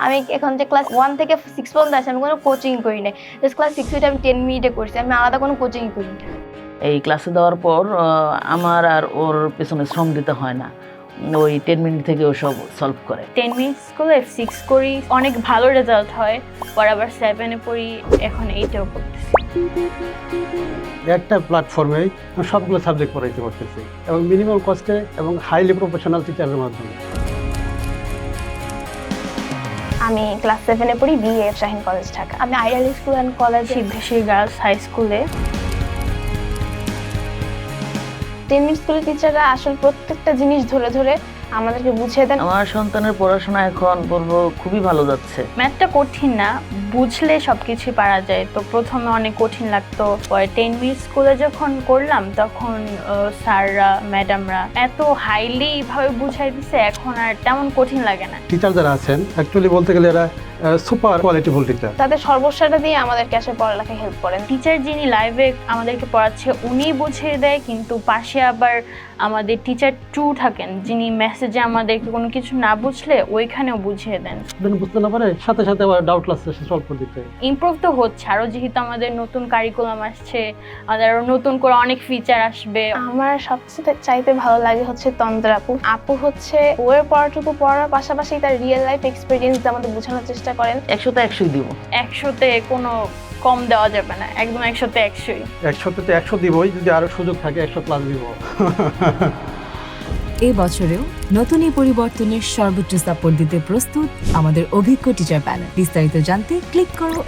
আমি এখন যে ক্লাস 1 থেকে 6 পর্যন্ত আছি, আমি কোনো কোচিং করি নাই। জাস্ট ক্লাস 6 থেকে আমি 10 মিনিটে করছি, আমি আলাদা কোনো কোচিং করি না। এই ক্লাসে দেওয়ার পর আমার আর ওর পেছনে শ্রম দিতে হয় না, ওই 10 মিনিট থেকে ও সব সলভ করে। 10 মিনিট স্কুলে 6 করি, অনেক ভালো রেজাল্ট হয়। পর আবার 7-এ পড়ি, এখন 8-এও পড়তেছি। একটা প্ল্যাটফর্মে সবগুলো সাবজেক্ট পড়াইতে পারতেছি এবং মিনিমাম কস্টে এবং হাইলি প্রফেশনাল টিচারের মাধ্যমে। আমি ক্লাস 7-এ পড়ি বিএএফ শাহিন কলেজ ঢাকা। আমি ideal school and college Siddheswari girls high স্কুলে। 10 মিনিট স্কুলের টিচাররা আসলে প্রত্যেকটা জিনিস ধরে ধরে আমাদেরকে বুঝিয়ে দেন। আমার সন্তানের পড়াশোনা এখন বলবো খুবই ভালো যাচ্ছে। ম্যাথটা কঠিন না, বুঝলে সবকিছু পারা যায়। তো প্রথমে অনেক কঠিন লাগতো, পরে 10 মিনিট স্কুলে যখন করলাম তখন স্যাররা ম্যাডামরা এত হাইলি ভাবে বুঝাই দিছে, এখন আর তেমন কঠিন লাগে না। টিচার যারা আছেন অ্যাকচুয়ালি বলতে গেলে এরা সুপার কোয়ালিটিফুল টিচার। তাদের সর্বস্বটা দিয়ে আমাদেরকে আসলে পড়ালেখায় হেল্প করেন। টিচার যিনি লাইভে আমাদেরকে পড়াচ্ছে উনি বুঝিয়ে দেয়, কিন্তু পাশে আবার আমাদের টিচার 2 থাকেন যিনি মেসেজে আমাদেরকে কোনো কিছু না বুঝলে ওইখানেও বুঝিয়ে দেন। বুঝতে না পারে সাথে সাথে আবার ডাউট ক্লাস সলভ করে দিতে। ইমপ্রুভ তো হচ্ছে আরও, যেহেতু আমাদের নতুন কারিকুলাম আসছে, আমাদের আরও নতুন করে অনেক ফিচার আসবে। আমার সবচেয়ে চাইতে ভালো লাগে হচ্ছে তন্দ্র আপু। আপু হচ্ছে বইয়ের পড়াটুকু পড়ার পাশাপাশি তার রিয়েল লাইফ এক্সপিরিয়েন্স আমাদের বোঝানোর চেষ্টা করেন। 100তে 100 দিব। 100তে কোনো কম দেওয়া যাবে না, একদম 100তে 100ই। 100তে 100 দিবই, যদি আরো সুযোগ থাকে 100 প্লাস দিব। এই বছরেও নতুন এই পরিবর্তনের সর্বোচ্চ সাপোর্ট দিতে প্রস্তুত আমাদের অভিজ্ঞ টিচার প্যানেল। বিস্তারিত জানতে ক্লিক করো